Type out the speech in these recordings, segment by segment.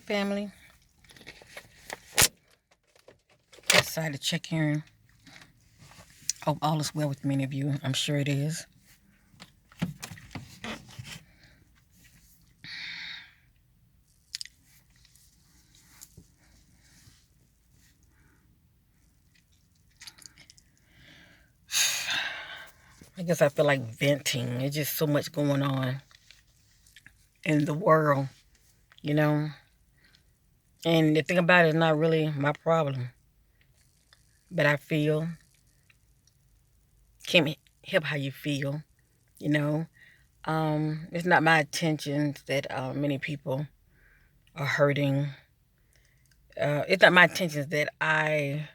family. Decided to check in. Hope all is well with many of you. I'm sure it is. I guess I feel like venting. There's just so much going on in the world, you know. And the thing about it is not really my problem. But I feel can't help how you feel, you know. It's not my intentions that many people are hurting. It's not my intentions that I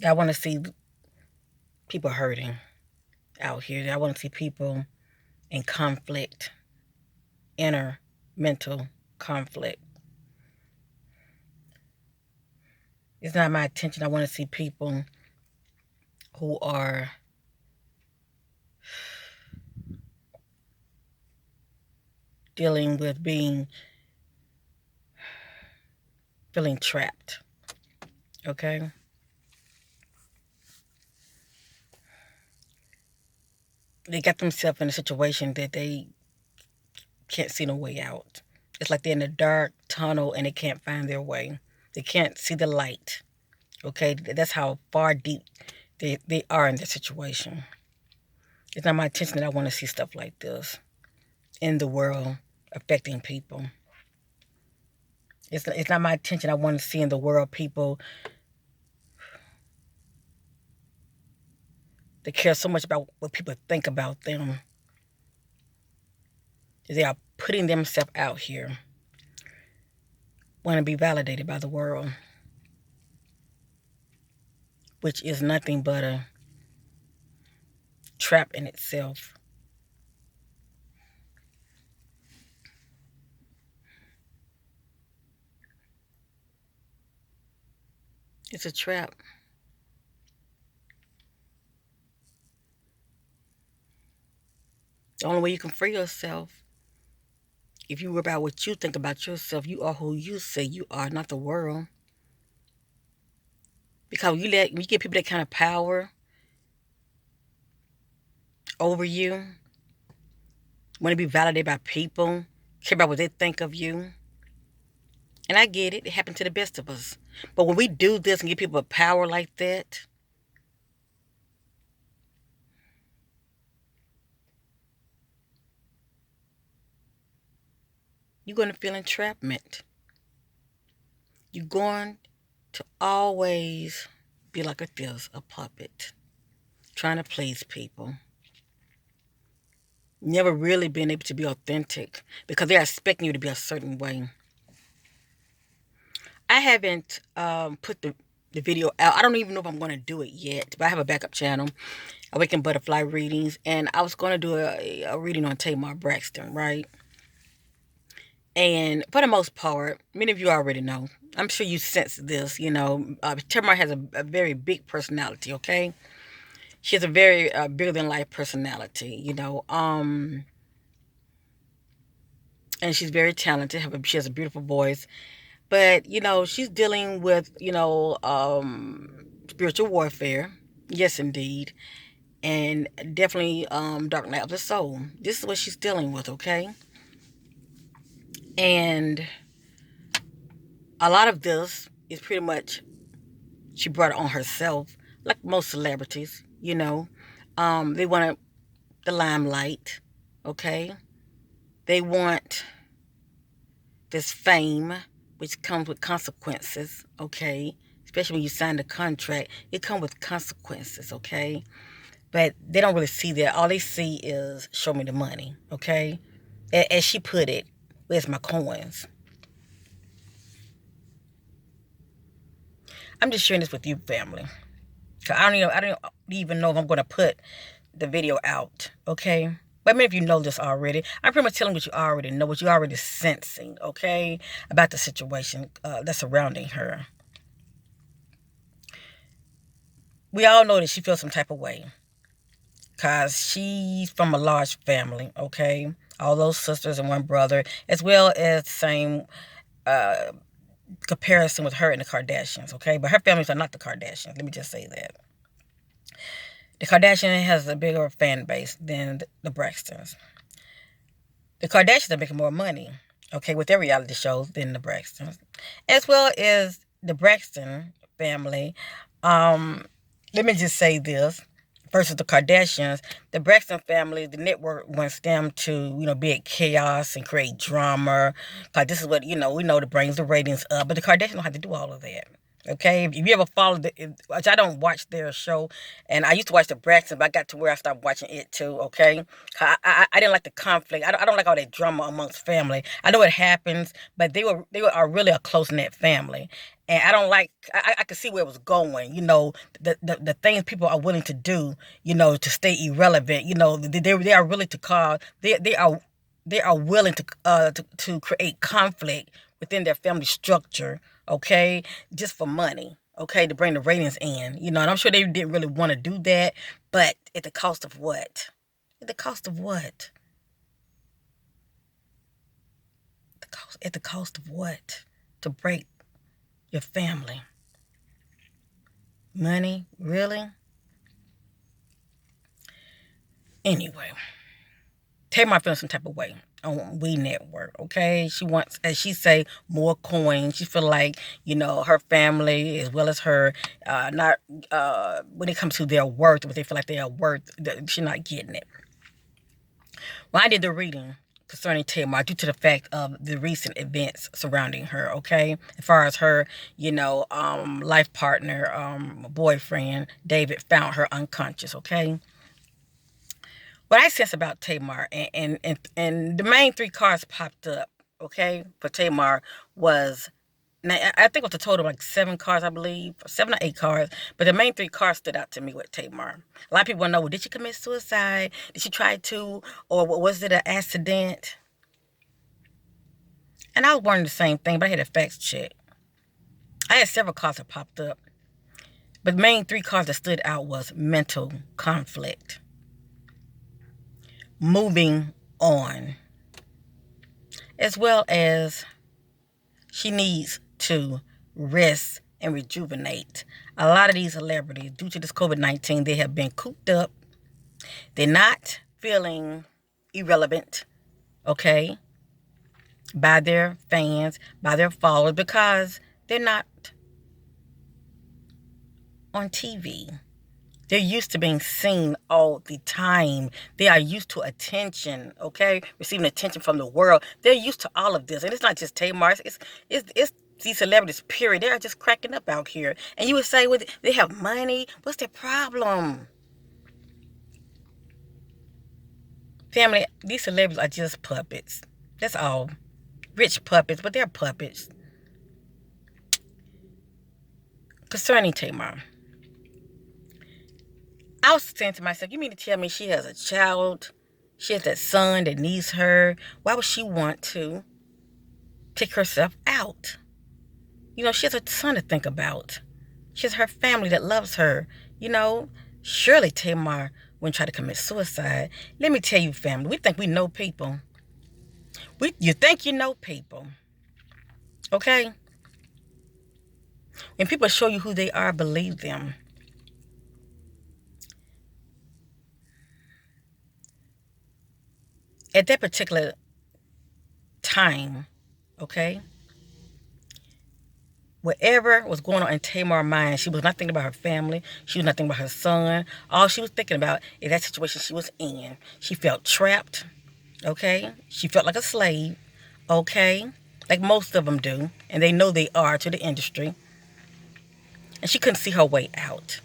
want to see people hurting out here. I want to see people in conflict, inner mental conflict. It's not my intention. I want to see people who are dealing with feeling trapped. Okay? They got themselves in a situation that they can't see no way out. It's like they're in a dark tunnel and they can't find their way. They can't see the light. Okay? That's how far deep they are in the situation. It's not my intention that I want to see stuff like this in the world affecting people. It's not my intention. I want to see in the world people that care so much about what people think about them. They are putting themselves out here, want to be validated by the world, which is nothing but a trap in itself. It's a trap. The only way you can free yourself, if you worry about what you think about yourself, you are who you say you are, not the world. Because you give people that kind of power over you, want to be validated by people, care about what they think of you. And I get it. It happened to the best of us. But when we do this and give people power like that, you're going to feel entrapment. You're going to always be like a puppet, trying to please people. Never really being able to be authentic because they're expecting you to be a certain way. I haven't put the video out. I don't even know if I'm going to do it yet, but I have a backup channel, Awaken Butterfly Readings, and I was going to do a reading on Tamar Braxton, right? And for the most part, many of you already know. I'm sure you sense this, Tamar has a very big personality, okay? She has a very bigger than life personality, and she's very talented. She has a beautiful voice. But, she's dealing with, spiritual warfare. Yes, indeed. And definitely dark night of the soul. This is what she's dealing with, okay? And a lot of this is pretty much she brought it on herself, like most celebrities, They want the limelight, okay? They want this fame, which comes with consequences, okay? Especially when you sign the contract, it comes with consequences, okay? But they don't really see that. All they see is show me the money, okay? As she put it, where's my coins? I'm just sharing this with you, family. Cause I don't even know if I'm gonna put the video out, okay? But many of you know this already. I'm pretty much telling what you already know, what you already sensing, okay, about the situation that's surrounding her. We all know that she feels some type of way. because she's from a large family, okay? All those sisters and one brother, as well as the same uh, comparison with her and the Kardashians, okay? But her families are not the Kardashians. Let me just say that. The Kardashian has a bigger fan base than the Braxtons. The Kardashians are making more money, okay, with their reality shows than the Braxtons, as well as the Braxton family. Um, Let me just say this. Versus the Kardashians, the Braxton family, the network wants them to, be at chaos and create drama. Like this is what, we know that brings the ratings up. But the Kardashians don't have to do all of that. Okay, if you ever followed which I don't watch their show, and I used to watch the Braxton, but I got to where I stopped watching it too. Okay, I didn't like the conflict. I don't like all that drama amongst family. I know it happens, but are really a close knit family, and I don't like. I could see where it was going. The things people are willing to do. To stay irrelevant. They are really to cause. They are willing to create conflict within their family structure, okay, just for money, okay, to bring the ratings in, and I'm sure they didn't really want to do that, but at the cost of what? At the cost of what? At the cost of what? To break your family. Money? Really? Anyway, Tamar feeling some type of way on We Network, okay? She wants, as she say, more coins. She feel like, her family as well as her, not when it comes to their worth, what they feel like they are worth, she's not getting it. Well, I did the reading concerning Tamar due to the fact of the recent events surrounding her, okay? As far as her, life partner, boyfriend, David, found her unconscious, okay? What I sense about Tamar, and the main three cards popped up, okay, for Tamar was, now I think it was a total of like 7 cards, I believe, 7 or 8 cards, but the main 3 cards stood out to me with Tamar. A lot of people want to know, well, did she commit suicide? Did she try to? Or was it an accident? And I was wondering the same thing, but I had a facts check. I had several cards that popped up, but the main 3 cards that stood out was mental conflict, moving on, as well as she needs to rest and rejuvenate. A lot of these celebrities, due to this COVID-19, they have been cooped up. They're not feeling irrelevant, okay, by their fans, by their followers, because they're not on TV. They're used to being seen all the time. They are used to attention, okay? Receiving attention from the world. They're used to all of this. And it's not just Tamar. It's these celebrities, period. They're just cracking up out here. And you would say, well, they have money. What's their problem? Family, these celebrities are just puppets. That's all. Rich puppets, but they're puppets. Concerning Tamar, I was saying to myself, you mean to tell me she has a child? She has that son that needs her. Why would she want to take herself out? She has a son to think about. She has her family that loves her. Surely Tamar wouldn't try to commit suicide. Let me tell you, family, we think we know people. You think you know people. Okay? When people show you who they are, believe them. At that particular time, okay, whatever was going on in Tamar's mind, she was not thinking about her family. She was not thinking about her son. All she was thinking about is that situation she was in. She felt trapped, okay? She felt like a slave, okay? Like most of them do, and they know they are to the industry. And she couldn't see her way out.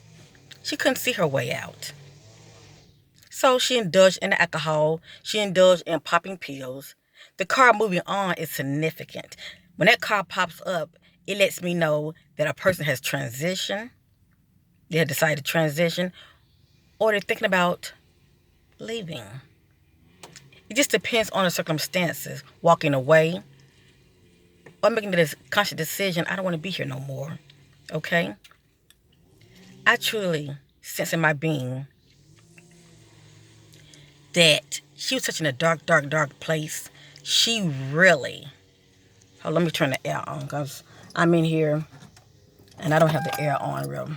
She couldn't see her way out. So she indulged in alcohol. She indulged in popping pills. The card moving on is significant. When that card pops up, it lets me know that a person has transitioned. They have decided to transition, or they're thinking about leaving. It just depends on the circumstances. Walking away, or making this conscious decision, I don't want to be here no more. Okay? I truly sense in my being that she was such in a dark, dark, dark place. She really. Oh, let me turn the air on because I'm in here and I don't have the air on real.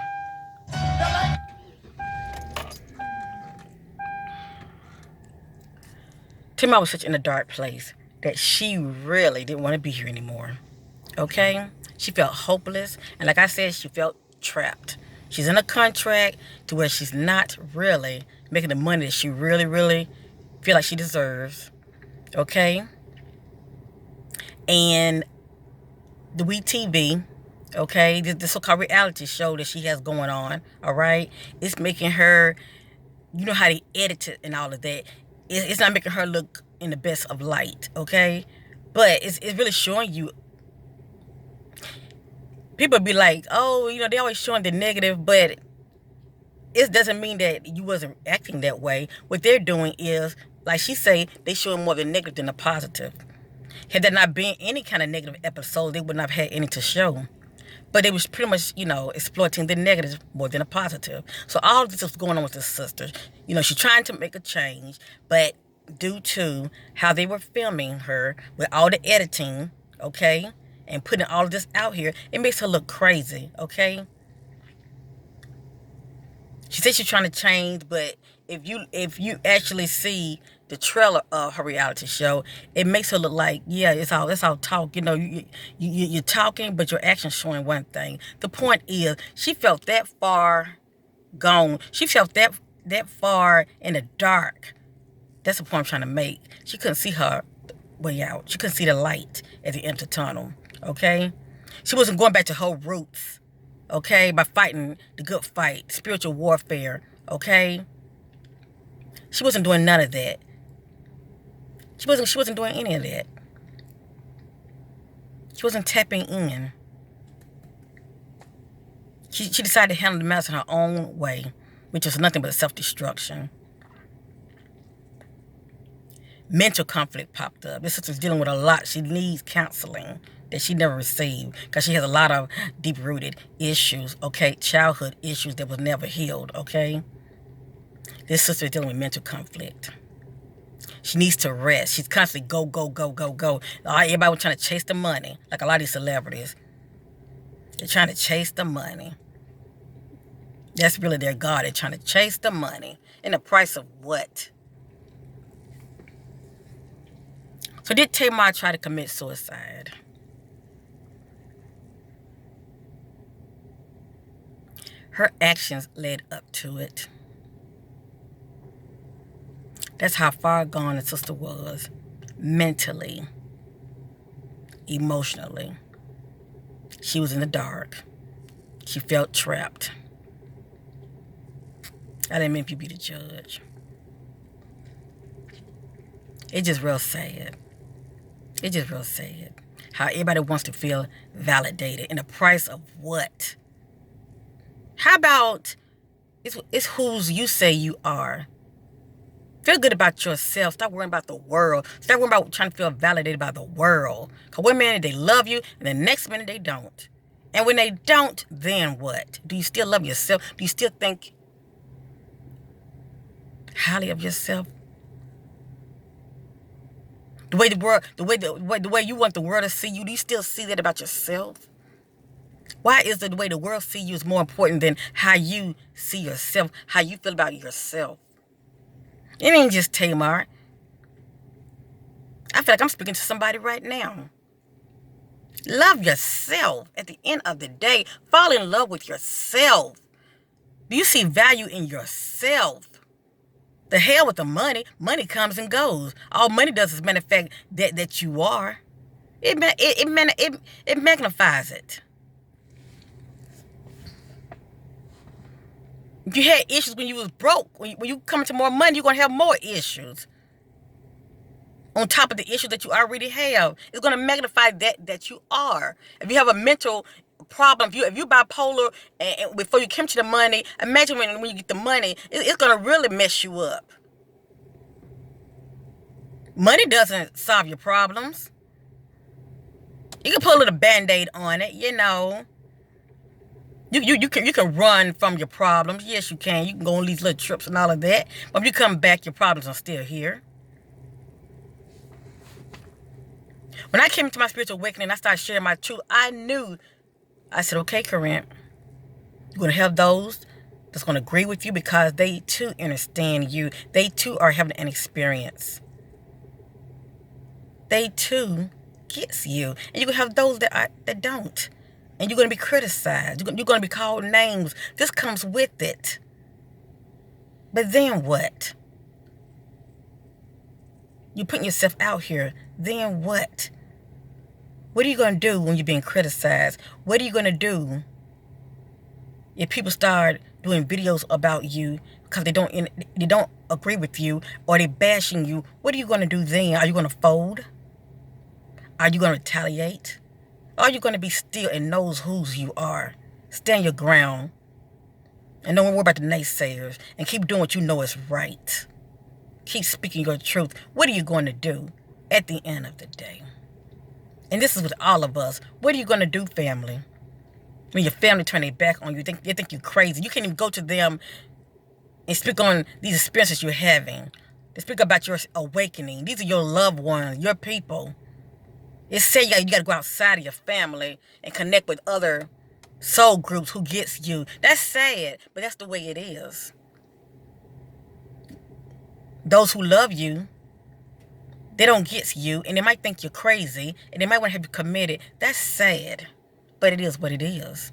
Tamar was such in a dark place that she really didn't want to be here anymore. Okay? She felt hopeless. And like I said, she felt trapped. She's in a contract to where she's not really making the money that she really, really feel like she deserves. Okay? And the WeTV, okay, the so-called reality show that she has going on, all right, it's making her, you know how they edit it and all of that. It's not making her look in the best of light, okay? But it's really showing you. People be like, oh, you know, they always showing the negative, but it doesn't mean that you wasn't acting that way. What they're doing is, like she say, they showing more the negative than the positive. Had there not been any kind of negative episode, they would not have had any to show. But it was pretty much, you know, exploiting the negative more than the positive. So all of this was going on with the sister. You know, she's trying to make a change, but due to how they were filming her with all the editing, okay, and putting all of this out here, it makes her look crazy, okay? She says she's trying to change, but if you actually see the trailer of her reality show, it makes her look like, yeah, it's all talk. You know, you're talking, but your actions showing one thing. The point is, she felt that far gone. She felt that far in the dark. That's the point I'm trying to make. She couldn't see her way out. She couldn't see the light at the end of the tunnel. Okay, she wasn't going back to her roots. Okay, by fighting the good fight, spiritual warfare. Okay, she wasn't doing none of that. She wasn't doing any of that. She wasn't tapping in. She decided to handle the matter in her own way, which was nothing but self-destruction. Mental conflict popped up. This sister's dealing with a lot. She needs counseling that she never received because she has a lot of deep-rooted issues, okay? Childhood issues that was never healed, okay? This sister is dealing with mental conflict. She needs to rest. She's constantly go, go, go, go, go. Everybody was trying to chase the money, like a lot of these celebrities. They're trying to chase the money. That's really their God. They're trying to chase the money. And the price of what? So did Tamar try to commit suicide? Her actions led up to it. That's how far gone the sister was. Mentally. Emotionally. She was in the dark. She felt trapped. I didn't mean for you to be the judge. It's just real sad. It's just real sad. How everybody wants to feel validated. And the price of what? How about it's whose you say you are? Feel good about yourself. Stop worrying about the world. Stop worrying about trying to feel validated by the world. Because one minute they love you, and the next minute they don't. And when they don't, then what? Do you still love yourself? Do you still think highly of yourself? The way the world, the way you want the world to see you, do you still see that about yourself? Why is the way the world see you is more important than how you see yourself, how you feel about yourself? It ain't just Tamar. I feel like I'm speaking to somebody right now. Love yourself. At the end of the day, fall in love with yourself. Do you see value in yourself? The hell with the money. Money comes and goes. All money does is manifest that you are. It magnifies it. If you had issues when you was broke, when you come to more money, you're going to have more issues. On top of the issues that you already have. It's going to magnify that you are. If you have a mental problem, if you bipolar, and before you come to the money, imagine when you get the money, it's going to really mess you up. Money doesn't solve your problems. You can put a little Band-Aid on it, you know. You can run from your problems. Yes, you can. You can go on these little trips and all of that. But when you come back, your problems are still here. When I came into my spiritual awakening, I started sharing my truth. I said, okay, Corinne, you're going to have those that's going to agree with you because they too understand you. They too are having an experience. They too gets you. And you're going to have those that don't. And you're going to be criticized. You're going to be called names. This comes with it. But then what? You're putting yourself out here. Then what? What are you going to do when you're being criticized? What are you going to do if people start doing videos about you because they don't agree with you or they're bashing you? What are you going to do then? Are you going to fold? Are you going to retaliate? Are you going to be still and knows whose you are? Stand your ground. And don't worry about the naysayers. And keep doing what you know is right. Keep speaking your truth. What are you going to do at the end of the day? And this is with all of us. What are you going to do, family? When your family turn their back on you, they think you're crazy. You can't even go to them and speak on these experiences you're having. They speak about your awakening. These are your loved ones, your people. It's say you got to go outside of your family and connect with other soul groups who gets you. That's sad, but that's the way it is. Those who love you, they don't get you, and they might think you're crazy, and they might want to have you committed. That's sad, but it is what it is.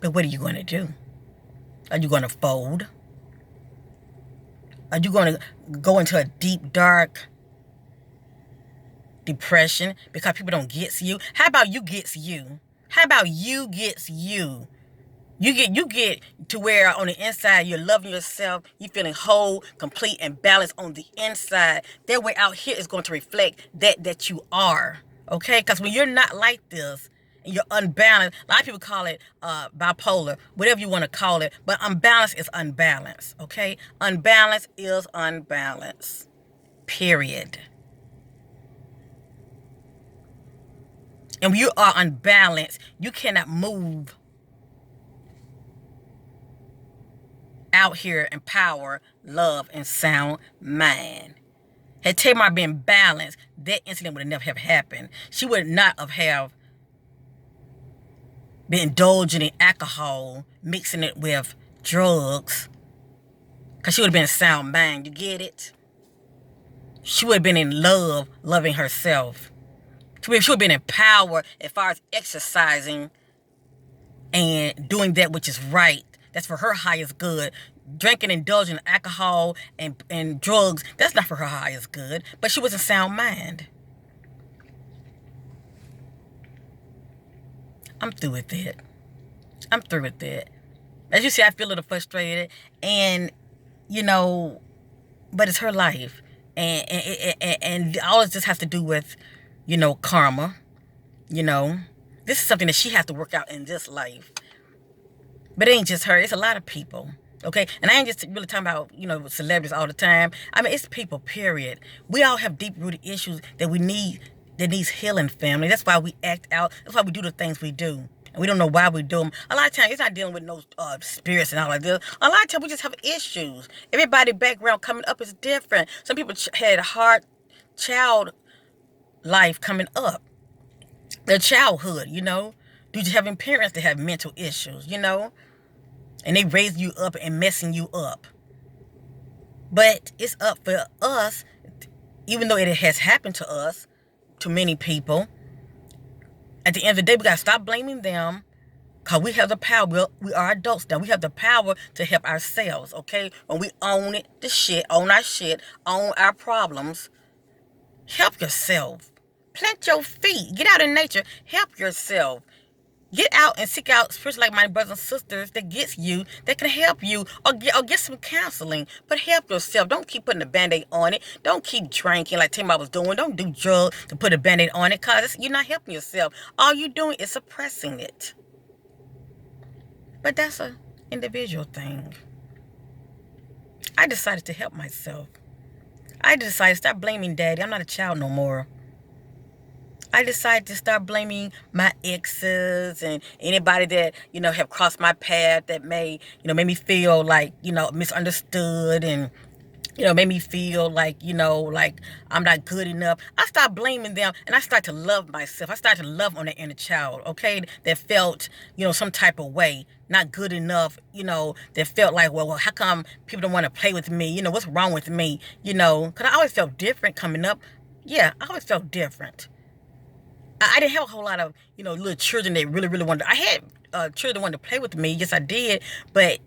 But what are you going to do? Are you going to fold? Are you going to go into a deep, dark depression because people don't get you? How about you gets you? How about you gets you? You get to where on the inside you're loving yourself, you're feeling whole, complete, and balanced on the inside. That way out here is going to reflect that you are. Okay? Because when you're not like this and you're unbalanced, a lot of people call it bipolar, whatever you want to call it, but unbalanced is unbalanced. Okay? Unbalanced is unbalanced. Period. And when you are unbalanced, you cannot move out here in power, love, and sound mind. Had Tamar been balanced, that incident would have never have happened. She would not have been indulging in alcohol, mixing it with drugs, because she would have been in sound mind. You get it? She would have been in love, loving herself. She would have been in power as far as exercising and doing that which is right. That's for her highest good. Drinking, indulging in alcohol and drugs, that's not for her highest good. But she was in sound mind. I'm through with it. I'm through with it. As you see, I feel a little frustrated. And, but it's her life. And all it just has to do with, karma. This is something that she has to work out in this life. But it ain't just her. It's a lot of people. Okay? And I ain't just really talking about, celebrities all the time. I mean, it's people, period. We all have deep-rooted issues that needs healing, family. That's why we act out. That's why we do the things we do. And we don't know why we do them. A lot of times, it's not dealing with no spirits and all like this. A lot of times, we just have issues. Everybody's background coming up is different. Some people had a hard child life coming up. Their childhood, due to having parents that have mental issues, and they raise you up and messing you up. But it's up for us, even though it has happened to us, to many people. At the end of the day, we got to stop blaming them, because we have the power. We are adults now. We have the power to help ourselves, okay? When we own own our shit, own our problems, help yourself. Plant your feet. Get out in nature. Help yourself. Get out and seek out spiritual like-minded brothers and sisters that gets you, that can help you, or get some counseling. But help yourself. Don't keep putting a Band-Aid on it. Don't keep drinking like Tamar was doing. Don't do drugs to put a Band-Aid on it, because you're not helping yourself. All you're doing is suppressing it. But that's an individual thing. I decided to help myself. I decided to stop blaming Daddy. I'm not a child no more. I decided to start blaming my exes and anybody that, have crossed my path that made me feel like, misunderstood and, made me feel like, like I'm not good enough. I started blaming them and I started to love myself. I started to love on the inner child, okay, that felt, some type of way, not good enough, that felt like, well, how come people don't want to play with me? What's wrong with me? Because I always felt different coming up. Yeah, I always felt different. I didn't have a whole lot of, little children that really, really wanted. I had children that wanted to play with me. Yes, I did. But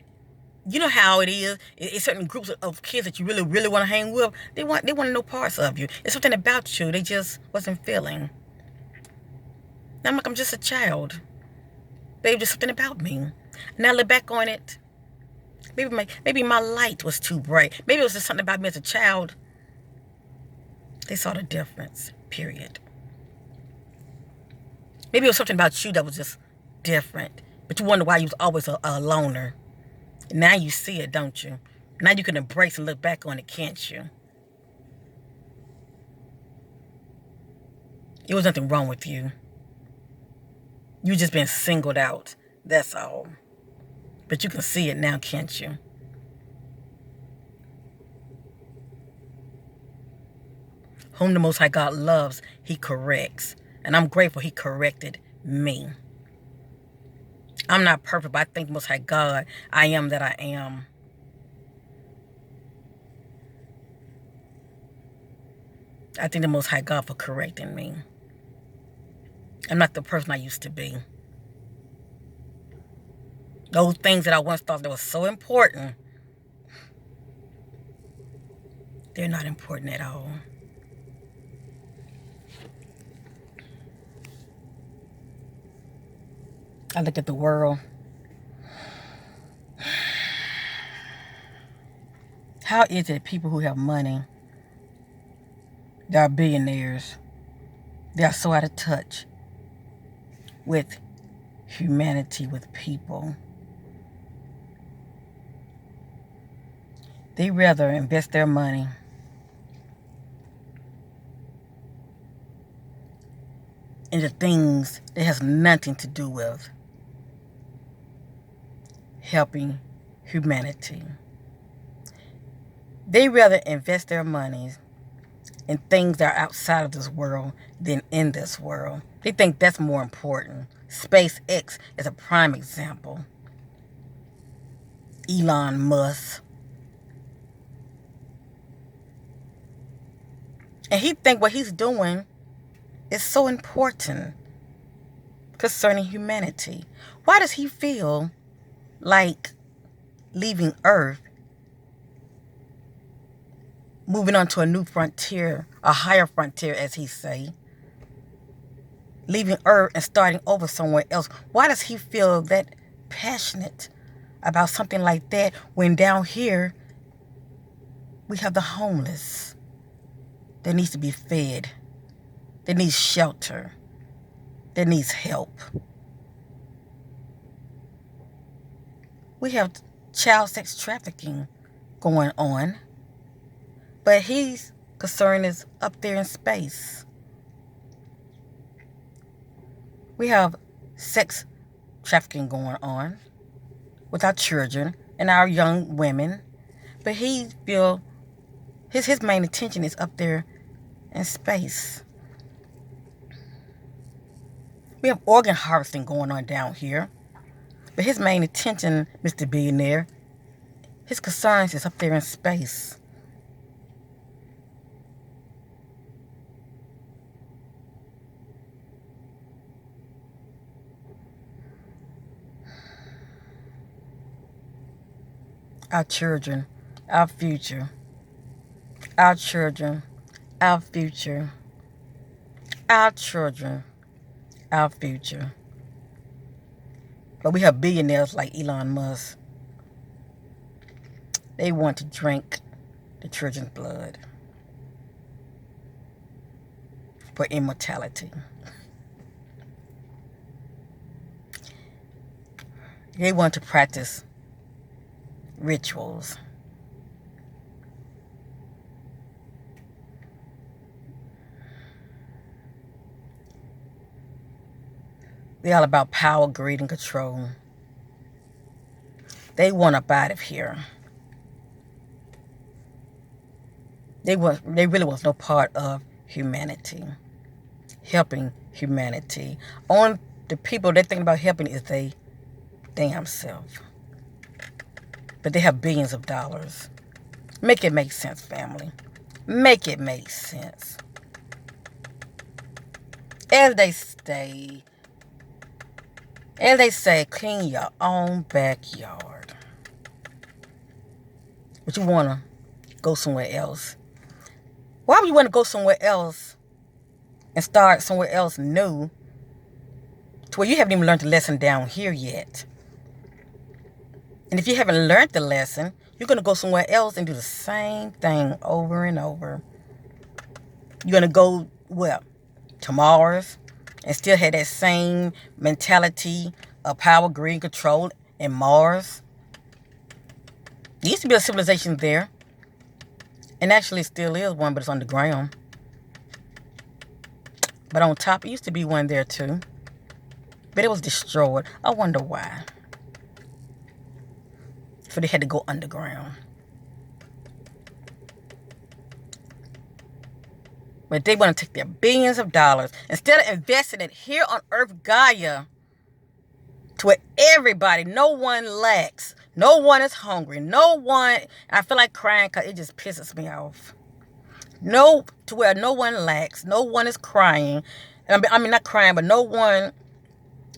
you know how it is. It's certain groups of kids that you really, really want to hang with. They want to know parts of you. It's something about you they just wasn't feeling. Now I'm like, I'm just a child. Baby, just something about me. Now I look back on it. Maybe my light was too bright. Maybe it was just something about me as a child. They saw the difference. Period. Maybe it was something about you that was just different. But you wonder why you was always a loner. Now you see it, don't you? Now you can embrace and look back on it, can't you? It was nothing wrong with you. You just been singled out. That's all. But you can see it now, can't you? Whom the Most High God loves, He corrects. And I'm grateful He corrected me. I'm not perfect, but I thank the Most High God I am that I am. I thank the Most High God for correcting me. I'm not the person I used to be. Those things that I once thought that was so important, they're not important at all. I look at the world. How is it people who have money, they are billionaires, they are so out of touch with humanity, with people? They rather invest their money into things that has nothing to do with helping humanity. They rather invest their money in things that are outside of this world than in this world. They think that's more important. SpaceX is a prime example. Elon Musk. And he think what he's doing is so important concerning humanity. Why does he feel like leaving Earth, moving on to a new frontier, a higher frontier, as he say, leaving Earth and starting over somewhere else? Why does he feel that passionate about something like that when down here we have the homeless that needs to be fed, that needs shelter, that needs help? We have child sex trafficking going on, but his concern is up there in space. We have sex trafficking going on with our children and our young women, but he feel his main attention is up there in space. We have organ harvesting going on down here, but his main attention, Mr. Billionaire, his concerns is up there in space. Our children, our future. Our children, our future. Our children, our future. But we have billionaires like Elon Musk. They want to drink the children's blood for immortality. They want to practice rituals. They're all about power, greed, and control. They want up out of here. They really was no part of humanity, helping humanity. Only the people they think about helping is they damn self. But they have billions of dollars. Make it make sense, family. Make it make sense. As they say, clean your own backyard. But you want to go somewhere else. Why would you want to go somewhere else and start somewhere else new to where you haven't even learned the lesson down here yet? And if you haven't learned the lesson, you're going to go somewhere else and do the same thing over and over. You're going to go, well, to Mars and still have that same mentality of power, greed, control in Mars. There used to be a civilization there. And actually still is one, but it's underground. But on top, it used to be one there too. But it was destroyed. I wonder why. So they had to go underground. But they want to take their billions of dollars. Instead of investing it here on Earth Gaia, to where everybody, no one lacks. No one is hungry. No one, I feel like crying because it just pisses me off. No, to where no one lacks. No one is crying. I mean, not crying, but no one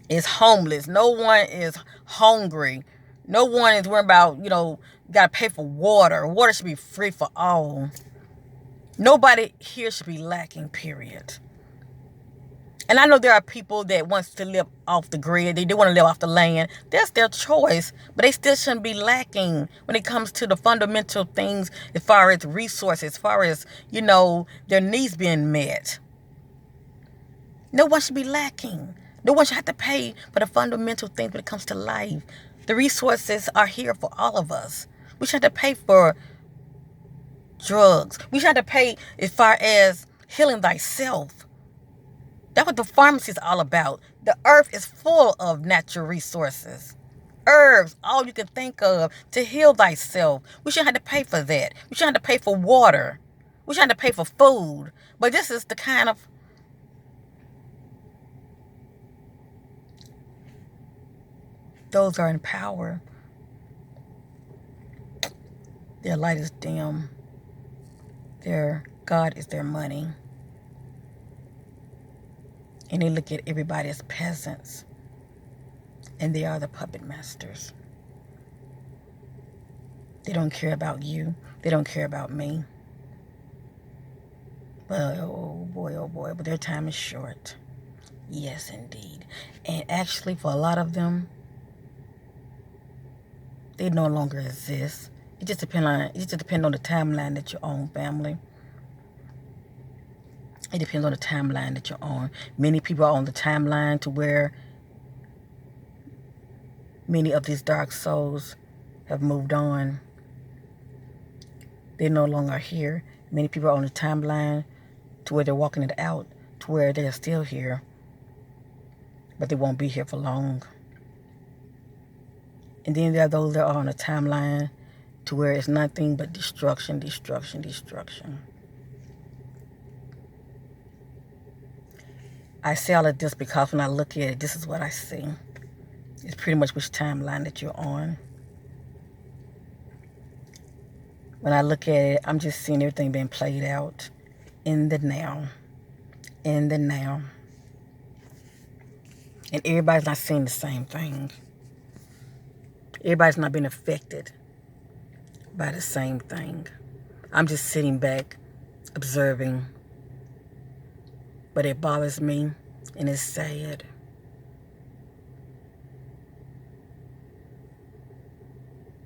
is homeless. No one is hungry. No one is worried about, got to pay for water. Water should be free for all. Nobody here should be lacking, period. And I know there are people that wants to live off the grid. They want to live off the land. That's their choice. But they still shouldn't be lacking when it comes to the fundamental things as far as resources, as far as, their needs being met. No one should be lacking. No one should have to pay for the fundamental things when it comes to life. The resources are here for all of us. We should have to pay for drugs. We should have to pay as far as healing thyself. That's what the pharmacy is all about. The earth is full of natural resources. Herbs, all you can think of to heal thyself. We shouldn't have to pay for that. We shouldn't have to pay for water. We shouldn't have to pay for food. But this is the kind of those are in power. Their light is dim. Their God is their money. And they look at everybody as peasants. And they are the puppet masters. They don't care about you. They don't care about me. But oh boy, but their time is short. Yes, indeed. And actually, for a lot of them, they no longer exist. It just depends on the timeline that you're on, family. It depends on the timeline that you're on. Many people are on the timeline to where many of these dark souls have moved on. They're no longer here. Many people are on the timeline to where they're walking it out, to where they're still here. But they won't be here for long. And then there are those that are on a timeline to where it's nothing but destruction, destruction, destruction. I say all of this because when I look at it, this is what I see. It's pretty much which timeline that you're on. When I look at it, I'm just seeing everything being played out in the now. In the now. And everybody's not seeing the same thing. Everybody's not being affected by the same thing. I'm just sitting back, observing. But it bothers me, and it's sad.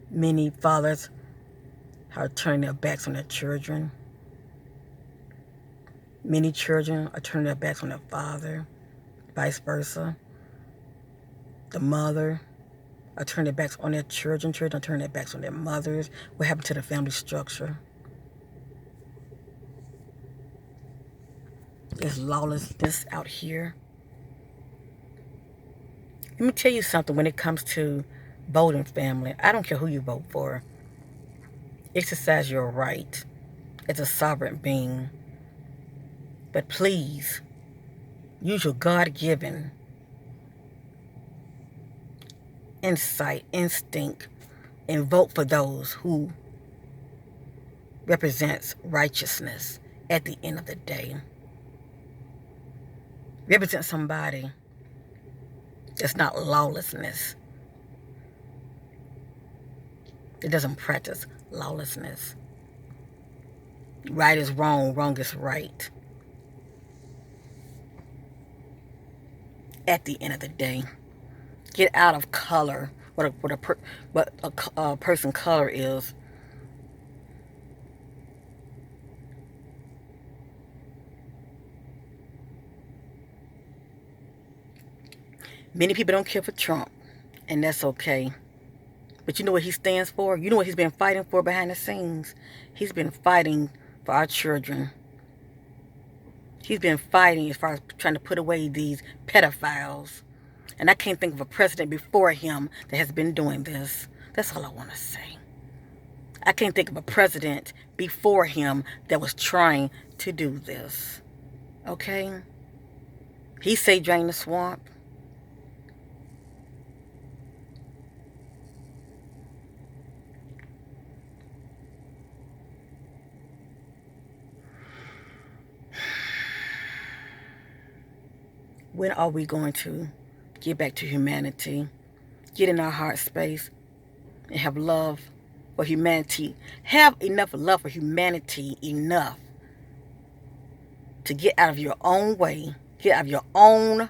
Many fathers are turning their backs on their children. Many children are turning their backs on their father, vice versa. The mother are turning their backs on their children. Children are turning their backs on their mothers. What happened to the family structure? There's lawlessness out here. Let me tell you something when it comes to voting, family. I don't care who you vote for. Exercise your right as a sovereign being. But please, use your God-given insight, instinct, and vote for those who represents righteousness at the end of the day. Represent somebody that's not lawlessness. It doesn't practice lawlessness. Right is wrong, wrong is right. At the end of the day, get out of color, what a person color is. Many people don't care for Trump, and that's okay. But you know what he stands for? You know what he's been fighting for behind the scenes? He's been fighting for our children. He's been fighting as far as trying to put away these pedophiles. And I can't think of a president before him that has been doing this. That's all I want to say. I can't think of a president before him that was trying to do this. Okay? He say drain the swamp. When are we going to get back to humanity? Get in our heart space and have love for humanity. Have enough love for humanity enough to get out of your own way. Get out of your own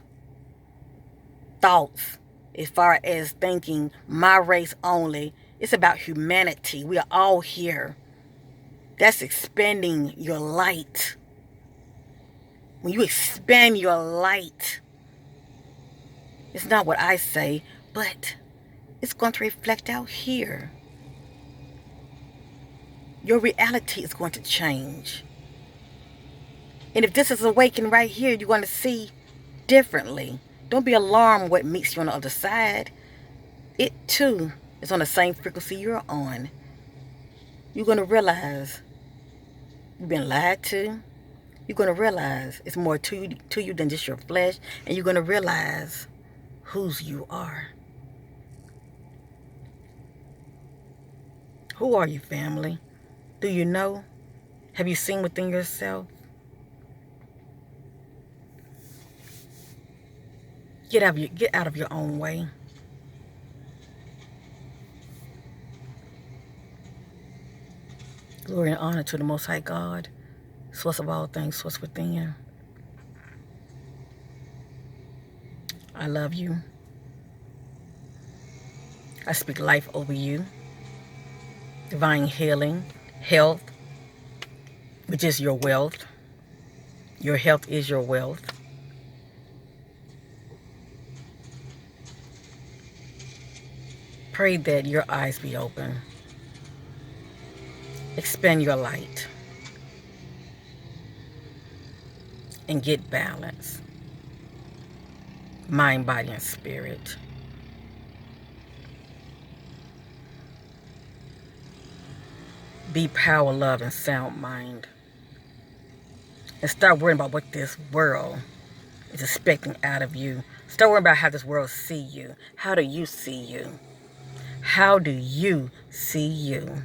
thoughts as far as thinking my race only. It's about humanity. We are all here. That's expanding your light. When you expand your light, it's not what I say, but it's going to reflect out here. Your reality is going to change. And if this is awakening right here, you're going to see differently. Don't be alarmed what meets you on the other side. It too is on the same frequency you're on. You're going to realize you've been lied to. You're going to realize it's more to you than just your flesh. And you're going to realize whose you are. Who are you, family? Do you know? Have you seen within yourself? Get out of your own way. Glory and honor to the Most High God, source of all things, source within. I love you. I speak life over you. Divine healing, health, which is your wealth. Your health is your wealth. Pray that your eyes be open. Expand your light. And get balance. Mind, body, and spirit. Be power, love, and sound mind. And start worrying about what this world is expecting out of you. Start worrying about how this world see you. How do you see you? How do you see you?